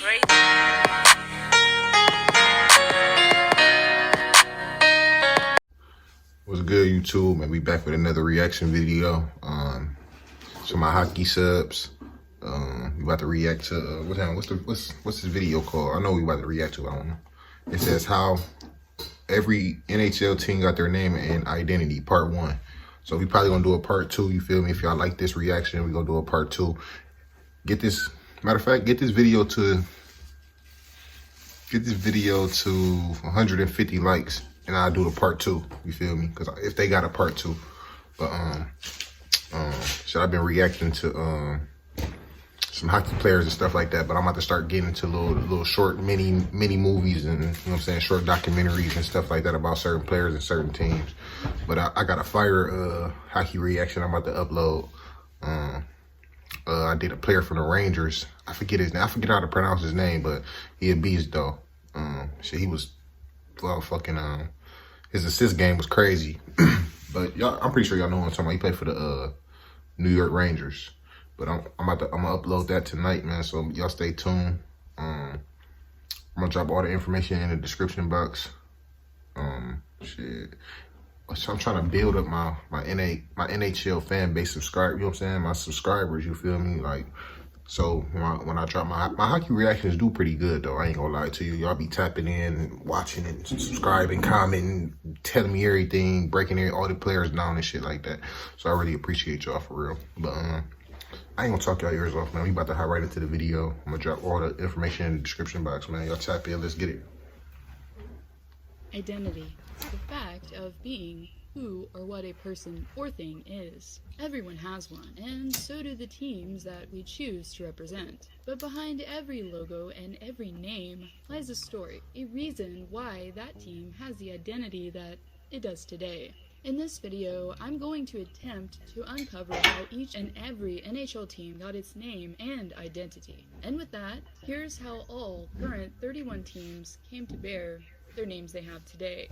Great. What's good, YouTube? Man, we back with another reaction video. So my hockey subs. We about to react to what's this video called? I know we about to react to it. I don't know. It says how every NHL team got their name and identity, part 1. So we probably gonna do a part 2. You feel me? If y'all like this reaction, we gonna do a part 2. Get this. Matter of fact, get this video to 150 likes, and I'll do the part 2. You feel me? Because if they got a part 2, but so I've been reacting to some hockey players and stuff like that. But I'm about to start getting into little short mini movies and, you know what I'm saying, short documentaries and stuff like that about certain players and certain teams. But I got a fire hockey reaction I'm about to upload. I did a player from the Rangers. I forget his name. I forget how to pronounce his name, but he a beast though. Shit, he was his assist game was crazy. But y'all, I'm pretty sure y'all know what I'm talking about. He played for the New York Rangers. But I'm gonna upload that tonight, man. So y'all stay tuned. I'm gonna drop all the information in the description box. Shit. So I'm trying to build up my NHL fan base, you know what I'm saying? My subscribers, you feel me? Like, so when I drop my hockey reactions do pretty good though. I ain't gonna lie to you. Y'all be tapping in and watching and subscribing, commenting, telling me everything, breaking all the players down and shit like that. So I really appreciate y'all for real. But I ain't gonna talk y'all ears off, man. We about to hop right into the video. I'm gonna drop all the information in the description box, man. Y'all tap in, let's get it. Identity, the fact of being who or what a person or thing is. Everyone has one, and so do the teams that we choose to represent. But behind every logo and every name lies a story, a reason why that team has the identity that it does today. In this video, I'm going to attempt to uncover how each and every NHL team got its name and identity. And with that, here's how all current 31 teams came to bear their names they have today.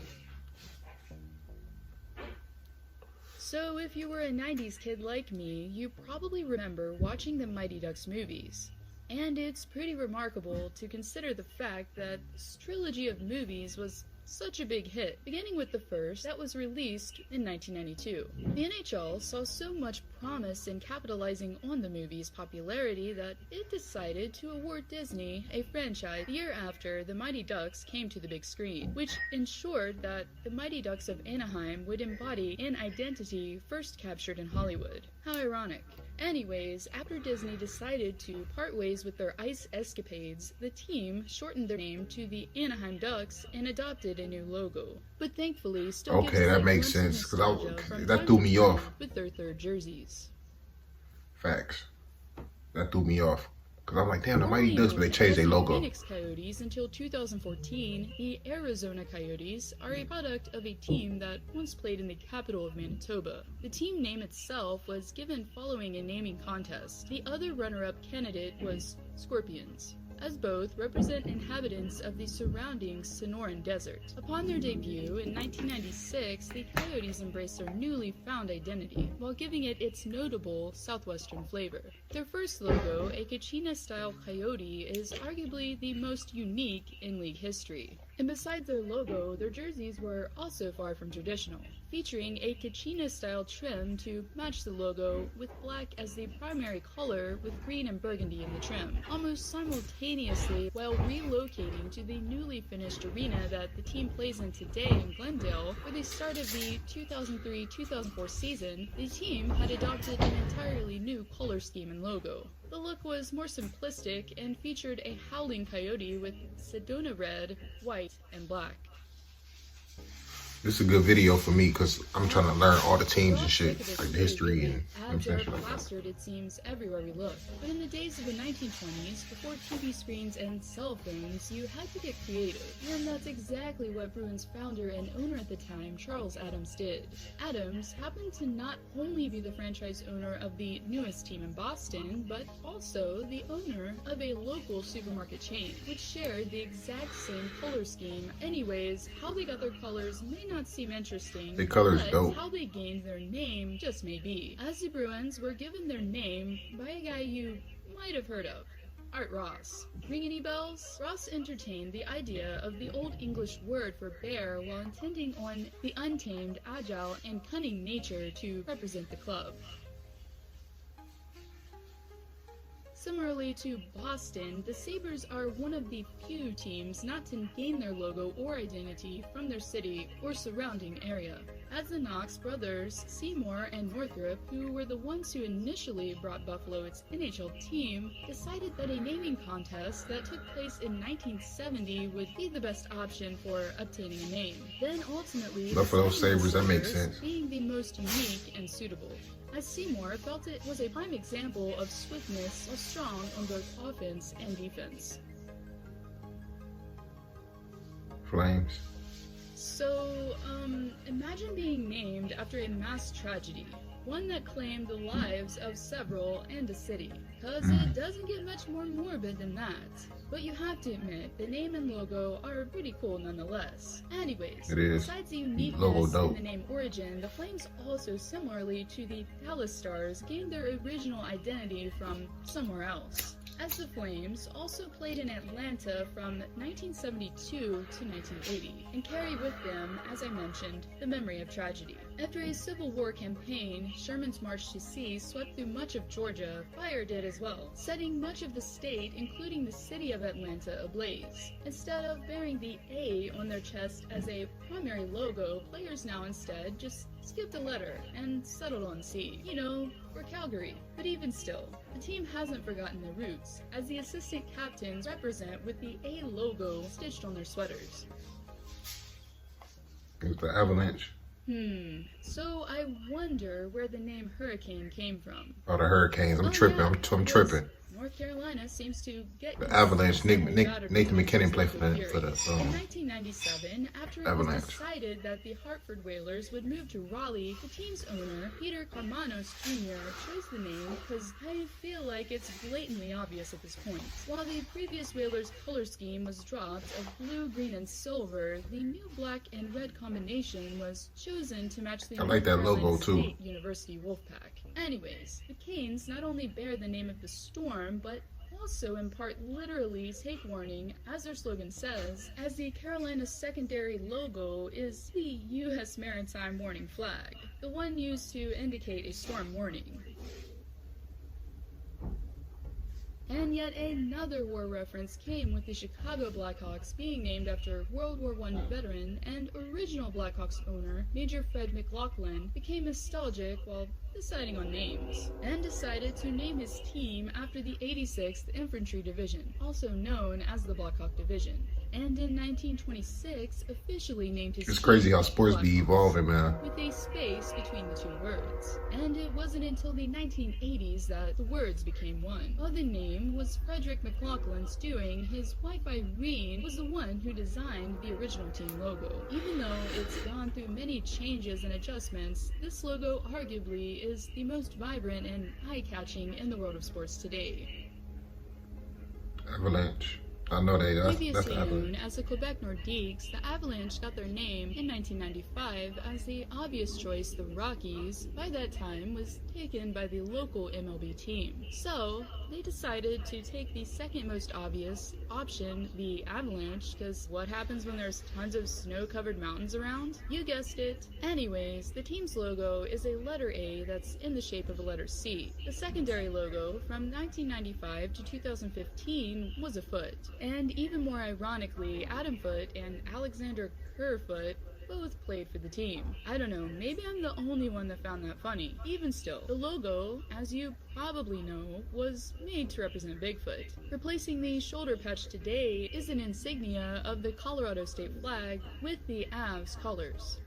So if you were a 90s kid like me, you probably remember watching the Mighty Ducks movies. And it's pretty remarkable to consider the fact that this trilogy of movies was such a big hit, beginning with the first that was released in 1992. The NHL saw so much promise in capitalizing on the movie's popularity that it decided to award Disney a franchise the year after the Mighty Ducks came to the big screen, which ensured that the Mighty Ducks of Anaheim would embody an identity first captured in Hollywood. How ironic. Anyways, after Disney decided to part ways with their ice escapades, the team shortened their name to the Anaheim Ducks and adopted a new logo. But thankfully, still Okay, that makes sense, because that threw me off. With their third jerseys. Facts. That threw me off. Because I'm like, damn, the Mighty Ducks, but they changed their logo. Phoenix Coyotes until 2014, the Arizona Coyotes are a product of a team that once played in the capital of Manitoba. The team name itself was given following a naming contest. The other runner-up candidate was Scorpions, as both represent inhabitants of the surrounding Sonoran Desert. Upon their debut in 1996, the Coyotes embraced their newly found identity, while giving it its notable southwestern flavor. Their first logo, a Kachina-style coyote, is arguably the most unique in league history. And besides their logo, their jerseys were also far from traditional, featuring a Kachina-style trim to match the logo, with black as the primary color with green and burgundy in the trim, almost simultaneously while relocating to the newly finished arena that the team plays in today in Glendale. For the start of the 2003-2004 season, the team had adopted an entirely new color scheme and logo. The look was more simplistic and featured a howling coyote with Sedona red, white, and black. This is a good video for me because I'm trying to learn all the teams and shit, like the history and ads are plastered, it seems, everywhere we look. But in the days of the 1920s, before TV screens and cell phones, you had to get creative. And that's exactly what Bruins founder and owner at the time, Charles Adams, did. Adams happened to not only be the franchise owner of the newest team in Boston, but also the owner of a local supermarket chain, which shared the exact same color scheme. Anyways, how they got their colors may not seem interesting, the color's but dope. How they gained their name just may be, as the Bruins were given their name by a guy you might have heard of. Art Ross. Ring any bells? Ross entertained the idea of the Old English word for bear while intending on the untamed, agile, and cunning nature to represent the club. Similarly to Boston, the Sabres are one of the few teams not to gain their logo or identity from their city or surrounding area. As the Knox brothers, Seymour and Northrop, who were the ones who initially brought Buffalo its NHL team, decided that a naming contest that took place in 1970 would be the best option for obtaining a name. Then ultimately, Buffalo deciding the Sabres, that makes Sabres sense. being the most unique and suitable, as Seymour felt it was a prime example of swiftness while strong on both offense and defense. Flames. So, imagine being named after a mass tragedy, one that claimed the lives of several and a city, cause it doesn't get much more morbid than that. But you have to admit, the name and logo are pretty cool nonetheless. Anyways, It is. besides the uniqueness Logo in dope. the name origin, the Flames also, similarly to the Dallas Stars, gained their original identity from somewhere else, as the Flames also played in Atlanta from 1972 to 1980, and carry with them, as I mentioned, the memory of tragedy. After a Civil War campaign, Sherman's March to Sea swept through much of Georgia. Fire did as well, setting much of the state, including the city of Atlanta, ablaze. Instead of bearing the A on their chest as a primary logo, players now instead just skipped a letter and settled on C. You know, for Calgary. But even still, the team hasn't forgotten their roots, as the assistant captains represent with the A logo stitched on their sweaters. It's the Avalanche. So I wonder where the name Hurricane came from. Oh, the Hurricanes. I'm Oh, tripping. yeah, I'm because tripping. North Carolina seems to get The Avalanche. consistently Nathan battered McKinnon played for for the Fury. In 1997, after it was Avalanche. decided that the Hartford Whalers would move to Raleigh, the team's owner, Peter Karmanos Jr., chose the name because I feel like it's blatantly obvious at this point. While the previous Whalers color scheme was dropped of blue, green, and silver, the new black and red combination was chosen to match the I like that North logo, Carolina too. State University Wolfpack. Anyways, the Canes not only bear the name of the storm, but also in part literally take warning, as their slogan says, as the Carolina secondary logo is the U.S. Maritime Warning Flag, the one used to indicate a storm warning. And yet another war reference came with the Chicago Blackhawks being named after World War I veteran and original Blackhawks owner, Major Fred McLaughlin, became nostalgic while deciding on names, and decided to name his team after the 86th Infantry Division, also known as the Blackhawk Division, and in 1926 officially named his It's team crazy how the sports be Blackhawks, evolving, man. with a space between the two words. And it wasn't until the 1980s that the words became one. While the name was Frederick McLaughlin's doing, his wife Irene was the one who designed the original team logo. Even though it's gone through many changes and adjustments, this logo arguably is the most vibrant and eye-catching in the world of sports today. Avalanche. I know that's Previously the Avalanche. known as the Quebec Nordiques, the Avalanche got their name in 1995 as the obvious choice, the Rockies, by that time was taken by the local MLB team. So, they decided to take the second most obvious option, the Avalanche, because what happens when there's tons of snow-covered mountains around? You guessed it. Anyways, the team's logo is a letter A that's in the shape of a letter C. The secondary logo from 1995 to 2015 was a foot. And even more ironically, Adam Foote and Alexander Kerfoot both played for the team. I don't know, maybe I'm the only one that found that funny. Even still, the logo, as you probably know, was made to represent Bigfoot. Replacing the shoulder patch today is an insignia of the Colorado state flag with the Avs colors.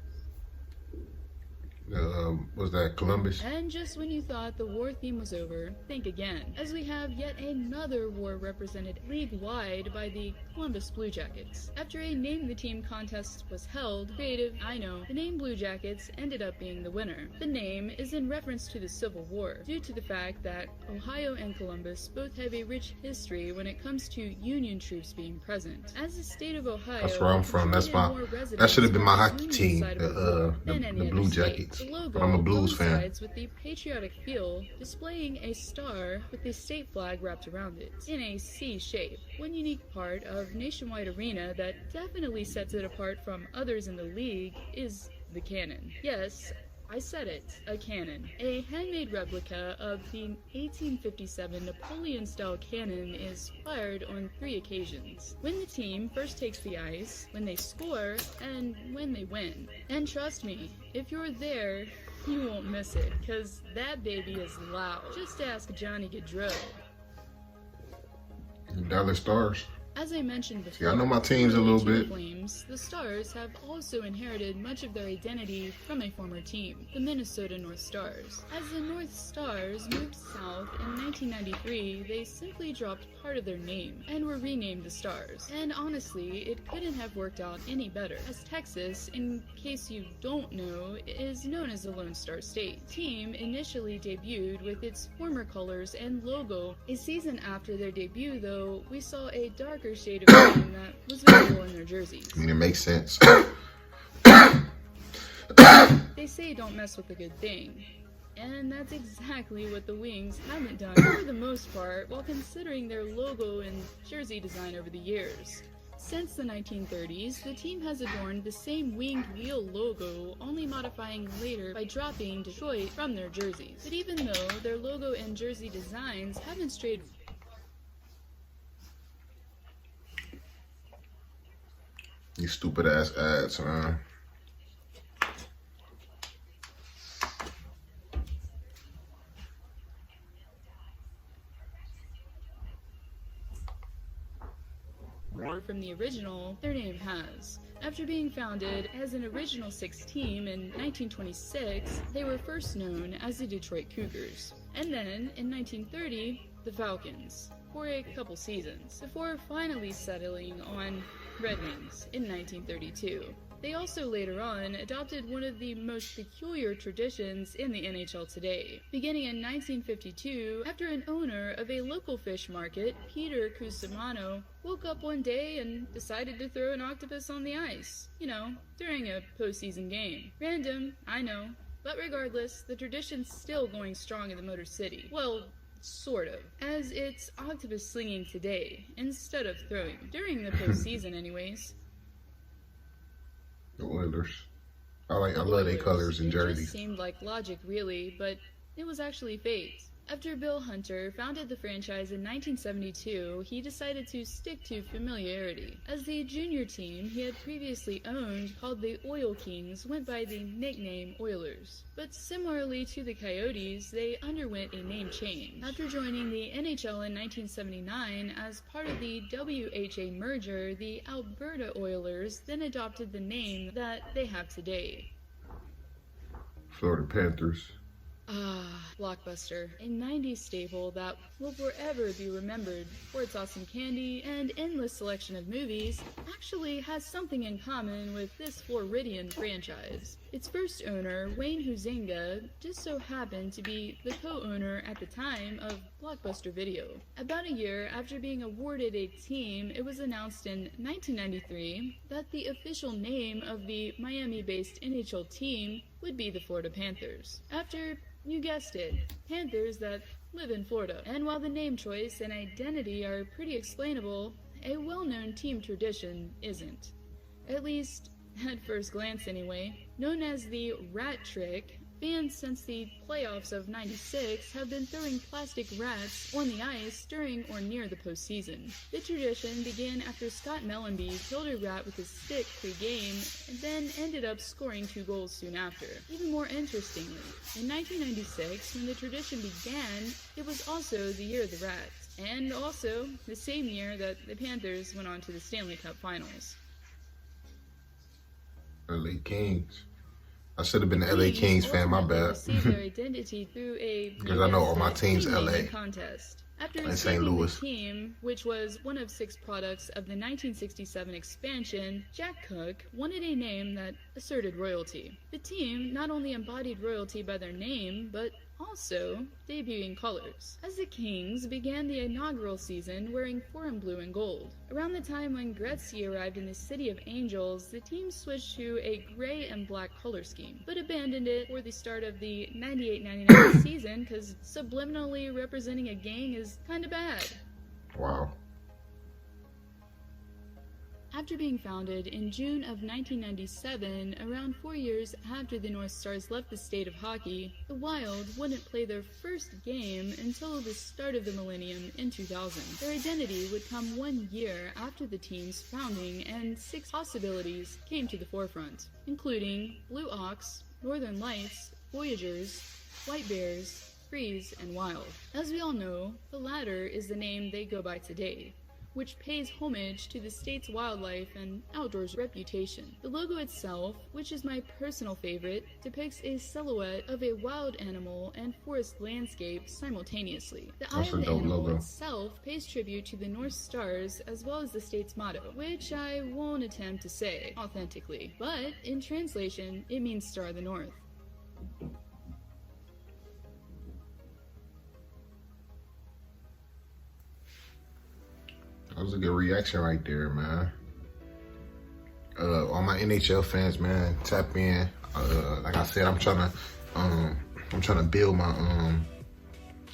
Was that Columbus? And just when you thought the war theme was over, think again, as we have yet another war represented league-wide by the Columbus Blue Jackets. After a Name the Team contest was held, creative, I know, the name Blue Jackets ended up being the winner. The name is in reference to the Civil War, due to the fact that Ohio and Columbus both have a rich history when it comes to Union troops being present. As the state of Ohio, That's where I'm from. That should have been my hockey team, the Blue Jackets. The logo but I'm a Blues fan. coincides with the patriotic feel, displaying a star with the state flag wrapped around it, in a C shape. One unique part of Nationwide Arena that definitely sets it apart from others in the league is the cannon. Yes, I said it, a cannon. A handmade replica of the 1857 Napoleon-style cannon is fired on 3 occasions. When the team first takes the ice, when they score, and when they win. And trust me, if you're there, you won't miss it, cause that baby is loud. Just ask Johnny Gaudreau. Dallas Stars. As I mentioned before, Yeah, I know my teams a little similar to bit. the Flames, the Stars have also inherited much of their identity from a former team, the Minnesota North Stars. As the North Stars moved south in 1993, they simply dropped part of their name and were renamed the Stars. And honestly, it couldn't have worked out any better, as Texas, in case you don't know, is known as the Lone Star State. The team initially debuted with its former colors and logo. A season after their debut, though, we saw a darker shade of green that was visible in their jerseys. I mean, it makes sense. They say don't mess with a good thing. And that's exactly what the Wings haven't done for the most part while considering their logo and jersey design over the years. Since the 1930s, the team has adorned the same winged wheel logo, only modifying later by dropping Detroit from their jerseys. But even though their logo and jersey designs haven't strayed These stupid ass ads, man. from the original, their name has. After being founded as an Original Six team in 1926, they were first known as the Detroit Cougars. And then, in 1930, the Falcons, for a couple seasons, before finally settling on Red Wings in 1932. They also later on adopted one of the most peculiar traditions in the NHL today. Beginning in 1952, after an owner of a local fish market, Peter Cusimano, woke up one day and decided to throw an octopus on the ice. You know, during a postseason game. Random, I know, but regardless, the tradition's still going strong in the Motor City. Well, sort of, as it's octopus slinging today, instead of throwing. During the postseason anyways. The Oilers. I love their colors and It jerseys. just seemed like logic, really, but it was actually fate. After Bill Hunter founded the franchise in 1972, he decided to stick to familiarity. As the junior team he had previously owned, called the Oil Kings, went by the nickname Oilers. But similarly to the Coyotes, they underwent a name change. After joining the NHL in 1979 as part of the WHA merger, the Alberta Oilers then adopted the name that they have today. Florida Panthers. Blockbuster. A 90s staple that will forever be remembered for its awesome candy and endless selection of movies, actually has something in common with this Floridian franchise. Its first owner, Wayne Huizenga, just so happened to be the co-owner at the time of Blockbuster Video. About a year after being awarded a team, it was announced in 1993 that the official name of the Miami-based NHL team would be the Florida Panthers. After, you guessed it, Panthers that live in Florida. And while the name choice and identity are pretty explainable, a well-known team tradition isn't. At least, at first glance anyway. Known as the Rat Trick, fans since the playoffs of '96 have been throwing plastic rats on the ice during or near the postseason. The tradition began after Scott Mellenby killed a rat with his stick pre-game and then ended up scoring 2 goals soon after. Even more interestingly, in 1996, when the tradition began, it was also the year of the rat, and also the same year that the Panthers went on to the Stanley Cup Finals. LA Kings. I should have been an LA Kings fan, my bad. Received their identity through a Because I know all my teams LA. contest. After And receiving St. Louis. the team, which was one of 6 products of the 1967 expansion, Jack Cook wanted a name that asserted royalty. The team not only embodied royalty by their name, but also debuting colors, as the Kings began the inaugural season wearing foreign blue and gold. Around the time when Gretzky arrived in the City of Angels, the team switched to a gray and black color scheme, but abandoned it for the start of the 98-99 season because subliminally representing a gang is kinda bad. Wow. After being founded in June of 1997, around 4 years after the North Stars left the state of hockey, the Wild wouldn't play their first game until the start of the millennium in 2000. Their identity would come 1 year after the team's founding, and 6 possibilities came to the forefront, including Blue Ox, Northern Lights, Voyagers, White Bears, Freeze, and Wild. As we all know, the latter is the name they go by today, which pays homage to the state's wildlife and outdoors reputation. The logo itself, which is my personal favorite, depicts a silhouette of a wild animal and forest landscape simultaneously. The eye of the animal itself pays tribute to the North Stars as well as the state's motto, which I won't attempt to say authentically, but in translation, it means Star of the North. That was a good reaction right there, man. All my NHL fans, man, tap in. Like I said, I'm trying to build my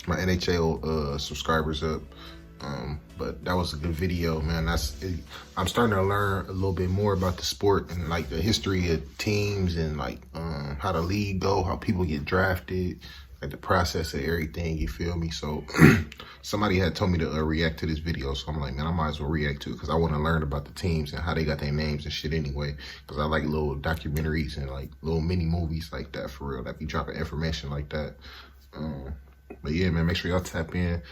my NHL subscribers up. But that was a good video, man. I'm starting to learn a little bit more about the sport and like the history of teams and like how the league go, how people get drafted, like the process of everything, you feel me? So somebody had told me to react to this video, so I'm like, man, I might as well react to it because I want to learn about the teams and how they got their names and shit anyway, because I like little documentaries and like little mini movies like that, for real, that be dropping information like that. But yeah, man, make sure y'all tap in.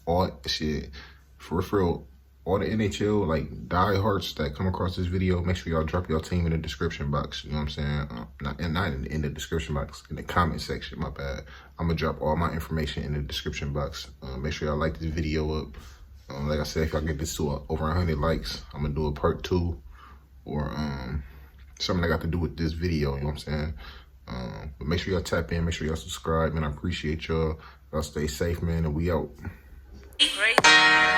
All shit, for real, all the NHL like diehards that come across this video, make sure y'all drop your team in the description box. You know what I'm saying? Not in the description box, in the comment section. My bad. I'm gonna drop all my information in the description box. Make sure y'all like this video up. Like I said, if I get this to over 100 likes, I'm gonna do a part 2 or something that got to do with this video. You know what I'm saying? But make sure y'all tap in. Make sure y'all subscribe, man. I appreciate y'all. Y'all stay safe, man, and we out. Great.